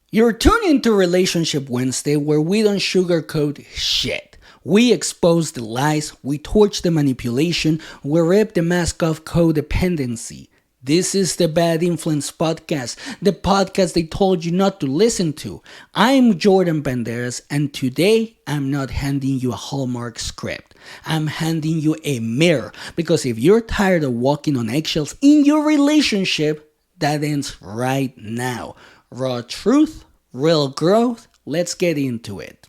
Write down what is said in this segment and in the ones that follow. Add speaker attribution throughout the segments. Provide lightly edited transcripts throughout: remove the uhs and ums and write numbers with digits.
Speaker 1: You're tuning into Relationship Wednesday, where we don't sugarcoat shit. We expose the lies, we torch the manipulation, we rip the mask off codependency. This is the Bad Influence Podcast, the podcast they told you not to listen to. I'm Bjordan Banderas, and today I'm not handing you a Hallmark script. I'm handing you a mirror, because if you're tired of walking on eggshells in your relationship, that ends right now. Raw truth, real growth, let's get into it.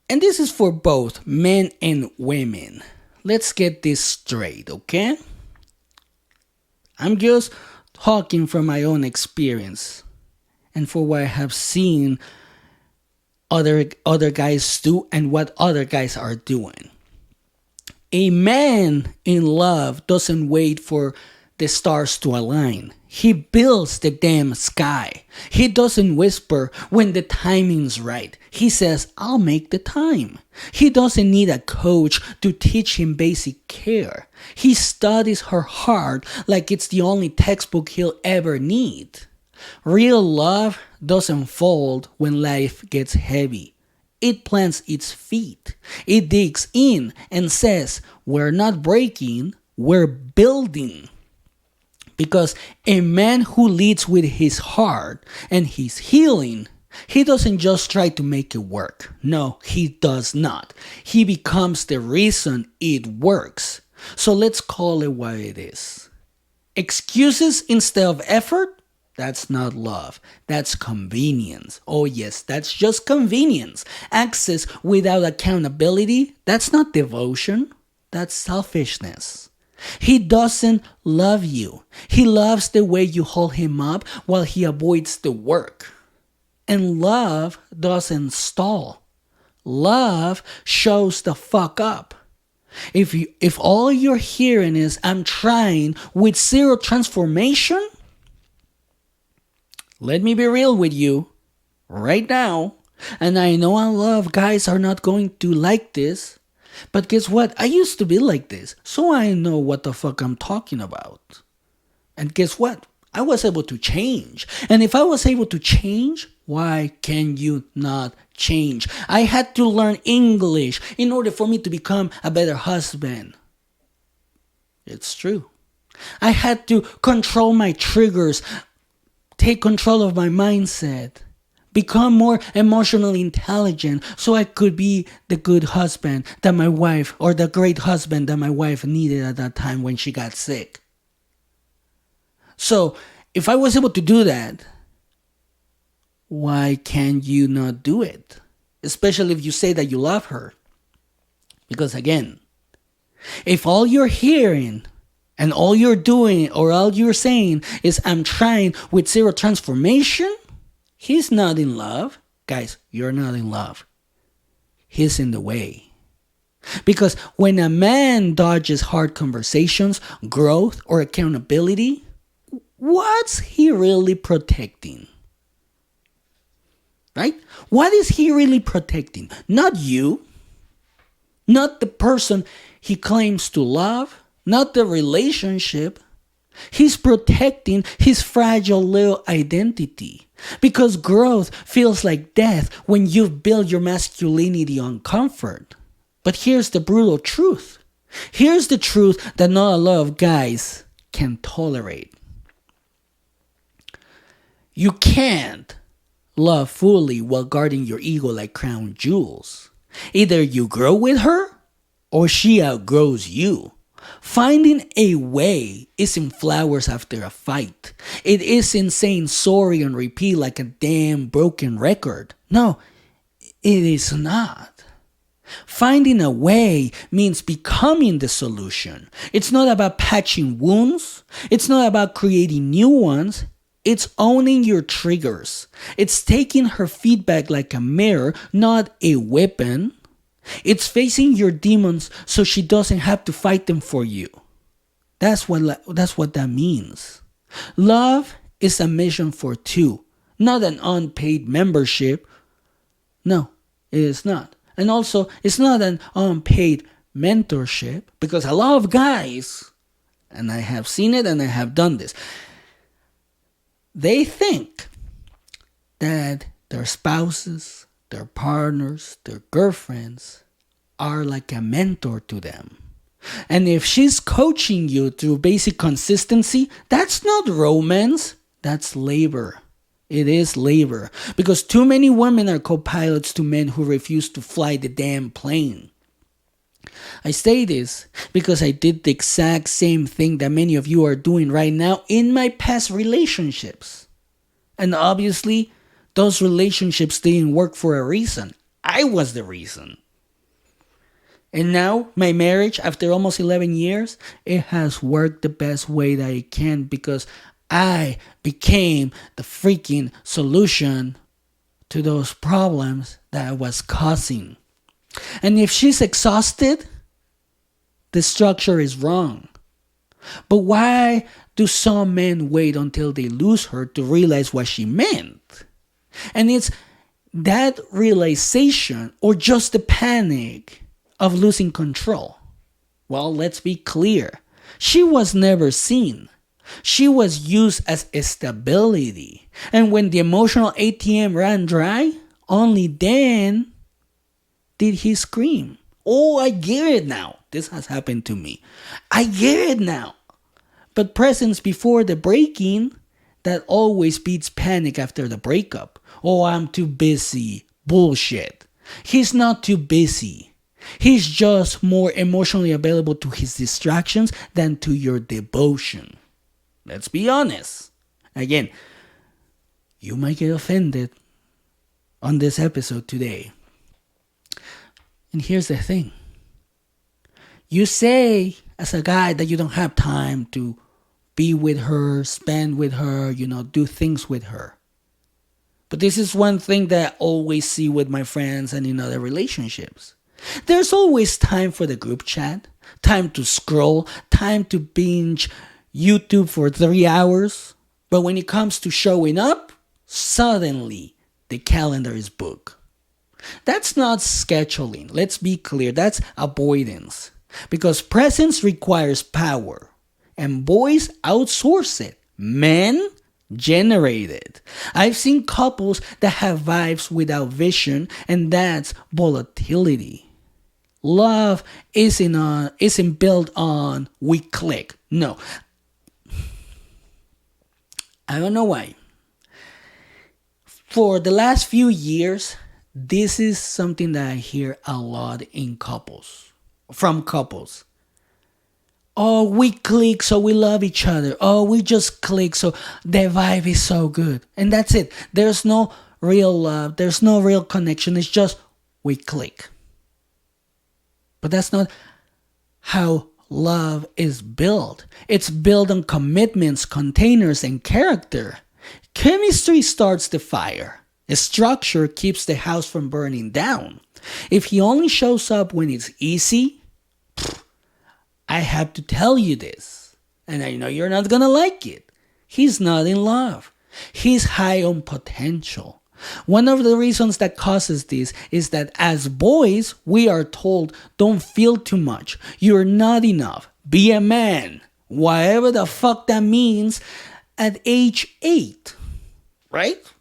Speaker 1: And this is for both men and women. Let's get this straight, okay? I'm just talking from my own experience and for what I have seen other guys do and what other guys are doing. A man in love doesn't wait for the stars to align. He builds the damn sky. He doesn't whisper when the timing's right. He says, I'll make the time. He doesn't need a coach to teach him basic care. He studies her hard like it's the only textbook he'll ever need. Real love doesn't fold when life gets heavy. It plants its feet. It digs in and says, we're not breaking, we're building. Because a man who leads with his heart and his healing, he doesn't just try to make it work. No, he does not. He becomes the reason it works. So let's call it what it is. Excuses instead of effort? That's not love. That's convenience. Oh yes, that's just convenience. Access without accountability? That's not devotion. That's selfishness. He doesn't love you. He loves the way you hold him up while he avoids the work. And love doesn't stall. Love shows the fuck up. If all you're hearing is I'm trying with zero transformation, let me be real with you right now. And I know a lot of guys are not going to like this. But guess what? I used to be like this, so I know what the fuck I'm talking about. And guess what? I was able to change. And if I was able to change, why can you not change? I had to learn English in order for me to become a better husband. It's true. I had to control my triggers, take control of my mindset, become more emotionally intelligent so I could be the good husband that my wife, or the great husband that my wife needed at that time when she got sick. So, if I was able to do that, why can you not do it? Especially if you say that you love her. Because again, if all you're hearing and all you're doing or all you're saying is I'm trying with zero transformation, he's not in love. Guys, you're not in love. He's in the way. Because when a man dodges hard conversations, growth, or accountability, what's he really protecting? Right? What is he really protecting? Not you. Not the person he claims to love. Not the relationship. He's protecting his fragile little identity. Because growth feels like death when you've built your masculinity on comfort. But here's the brutal truth. Here's the truth that not a lot of guys can tolerate. You can't love fully while guarding your ego like crown jewels. Either you grow with her or she outgrows you. Finding a way isn't flowers after a fight. It isn't saying sorry on repeat like a damn broken record. No, it is not. Finding a way means becoming the solution. It's not about patching wounds. It's not about creating new ones. It's owning your triggers. It's taking her feedback like a mirror, not a weapon. It's facing your demons so she doesn't have to fight them for you. That's what that means. Love is a mission for two, not an unpaid membership. No, it is not. And also, it's not an unpaid mentorship, because a lot of guys, and I have seen it and I have done this, They think that their spouses, their partners, their girlfriends are like a mentor to them. And if she's coaching you through basic consistency, that's not romance, that's labor. It is labor. Because too many women are co-pilots to men who refuse to fly the damn plane. I say this because I did the exact same thing that many of you are doing right now in my past relationships. And obviously, those relationships didn't work for a reason. I was the reason. And now, my marriage, after almost 11 years, it has worked the best way that it can because I became the freaking solution to those problems that I was causing. And if she's exhausted, the structure is wrong. But why do some men wait until they lose her to realize what she meant? And it's that realization or just the panic of losing control. Well, let's be clear. She was never seen. She was used as a stability. And when the emotional ATM ran dry, only then did he scream. Oh, I get it now. This has happened to me. I get it now. But presence before the breaking, that always beats panic after the breakup. Oh, I'm too busy. Bullshit. He's not too busy. He's just more emotionally available to his distractions than to your devotion. Let's be honest. Again, you might get offended on this episode today. And here's the thing. You say as a guy that you don't have time to be with her, spend with her, do things with her. But this is one thing that I always see with my friends and in other relationships. There's always time for the group chat, time to scroll, time to binge YouTube for 3 hours. But when it comes to showing up, suddenly the calendar is booked. That's not scheduling. Let's be clear. That's avoidance. Because presence requires power. And boys outsource it. Men generate it. I've seen couples that have vibes without vision, and that's volatility. Love isn't built on we click. No. I don't know why. For the last few years, this is something that I hear a lot in couples. From couples. Oh, we click so we love each other. Oh, we just click so the vibe is so good. And that's it. There's no real love. There's no real connection. It's just we click. But that's not how love is built. It's built on commitments, containers, and character. Chemistry starts the fire. A structure keeps the house from burning down. If he only shows up when it's easy, I have to tell you this, and I know you're not gonna like it. He's not in love. He's high on potential. One of the reasons that causes this is that as boys, we are told, don't feel too much. You're not enough. Be a man. Whatever the fuck that means at age 8. Right?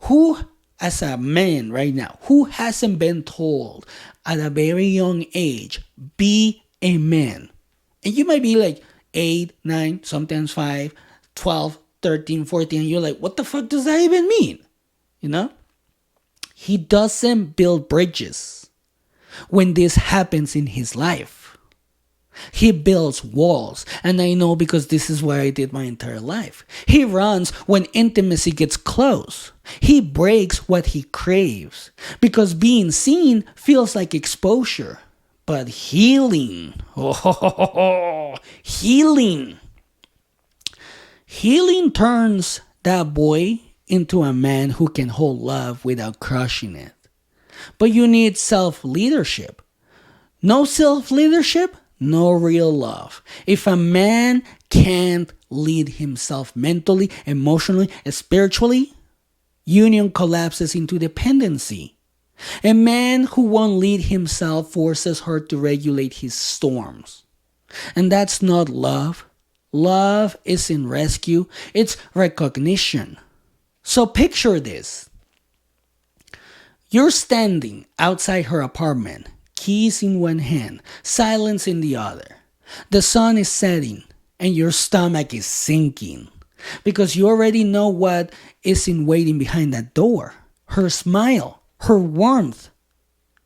Speaker 1: Who, as a man right now, who hasn't been told at a very young age, be a man? And you might be like 8, 9, sometimes 5, 12, 13, 14, and you're like, what the fuck does that even mean? He doesn't build bridges when this happens in his life. He builds walls, and I know because this is what I did my entire life. He runs when intimacy gets close. He breaks what he craves because being seen feels like exposure. But healing, healing turns that boy into a man who can hold love without crushing it. But you need self-leadership. No self-leadership, no real love. If a man can't lead himself mentally, emotionally, and spiritually, union collapses into dependency. A man who won't lead himself forces her to regulate his storms. And that's not love. Love isn't rescue, it's recognition. So picture this. You're standing outside her apartment, keys in one hand, silence in the other. The sun is setting and your stomach is sinking because you already know what is in waiting behind that door. Her smile, her warmth,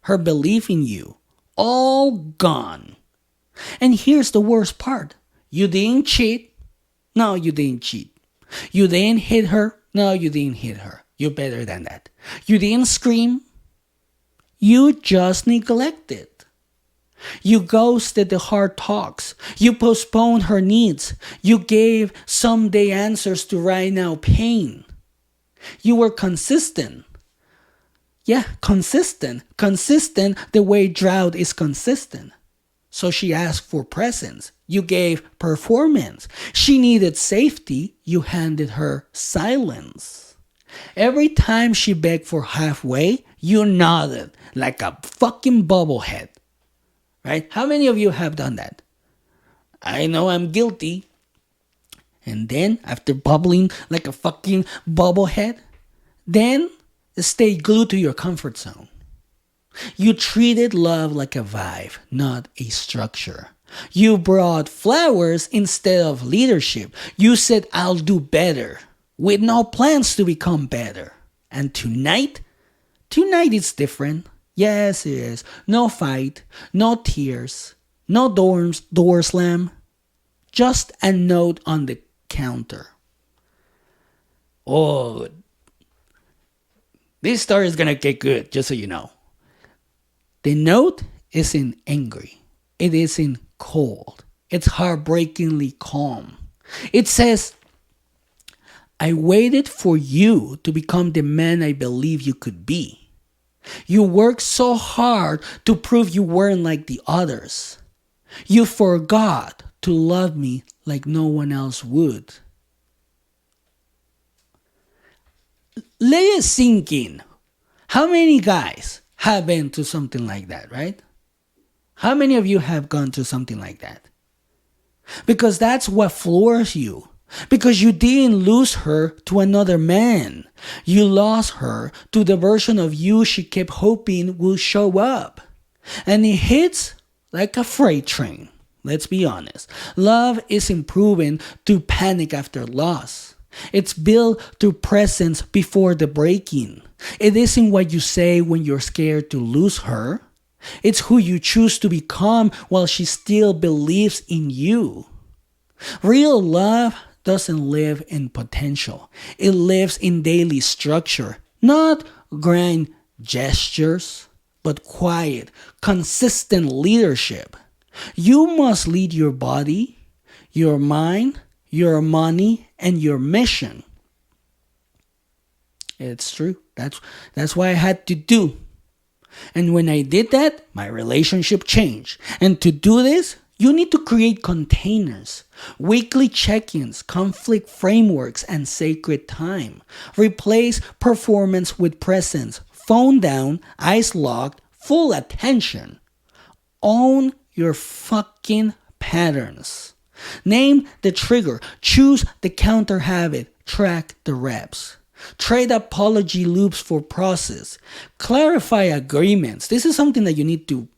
Speaker 1: her belief in you, all gone. And here's the worst part. You didn't cheat. No, you didn't cheat. You didn't hit her. No, you didn't hit her. You're better than that. You didn't scream. You just neglected. You ghosted the hard talks. You postponed her needs. You gave someday answers to right now pain. You were consistent. Yeah, consistent. Consistent the way drought is consistent. So she asked for presence. You gave performance. She needed safety. You handed her silence. Every time she begged for halfway, you nodded like a fucking bobblehead. Right? How many of you have done that? I know I'm guilty. And then, after bubbling like a fucking bobblehead, then stay glued to your comfort zone. You treated love like a vibe, not a structure. You brought flowers instead of leadership. You said, I'll do better, with no plans to become better. And tonight it's different. Yes, it is. No fight, no tears, no door slam. Just a note on the counter. Oh, this story is gonna get good, just so you know. The note isn't angry. It isn't cold. It's heartbreakingly calm. It says, I waited for you to become the man I believe you could be. You worked so hard to prove you weren't like the others. You forgot to love me like no one else would. Let it sink in. How many guys have been to something like that, right? How many of you have gone to something like that? Because that's what floors you. Because you didn't lose her to another man. You lost her to the version of you she kept hoping would show up. And it hits like a freight train. Let's be honest. Love isn't proven through panic after loss. It's built through presence before the breaking. It isn't what you say when you're scared to lose her. It's who you choose to become while she still believes in you. Real love doesn't live in potential. It lives in daily structure, not grand gestures, but quiet, consistent leadership. You must lead your body, your mind, your money, and your mission. It's true. That's what I had to do. And when I did that, my relationship changed. And to do this, you need to create containers, weekly check-ins, conflict frameworks, and sacred time. Replace performance with presence, phone down, eyes locked, full attention. Own your fucking patterns. Name the trigger, choose the counter habit, track the reps. Trade apology loops for process. Clarify agreements. This is something that you need to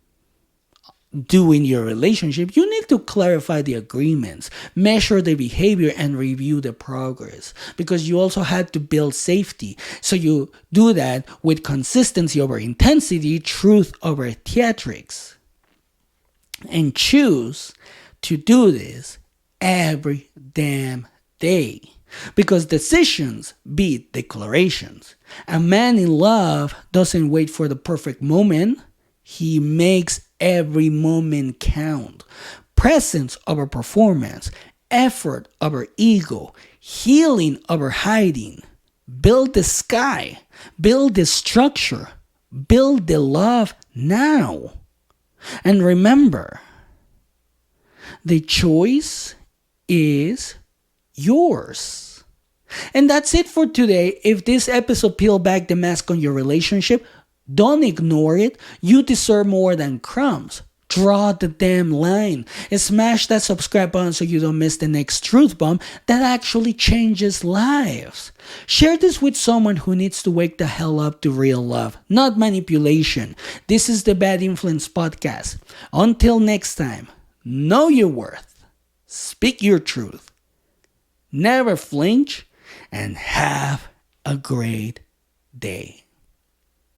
Speaker 1: do in your relationship. You need to clarify the agreements, measure the behavior, and review the progress, because you also had to build safety. So you do that with consistency over intensity, truth over theatrics, and choose to do this every damn day, because decisions beat declarations. A man in love doesn't wait for the perfect moment. He makes every moment count. Presence over performance, effort over ego, healing over hiding. Build the sky, build the structure, build the love now. And remember, the choice is yours. And that's it for today. If this episode peeled back the mask on your relationship, don't ignore it. You deserve more than crumbs. Draw the damn line and smash that subscribe button so you don't miss the next truth bomb that actually changes lives. Share this with someone who needs to wake the hell up to real love, not manipulation. This is the Bad Influence Podcast. Until next time, know your worth, speak your truth, never flinch, and have a great day.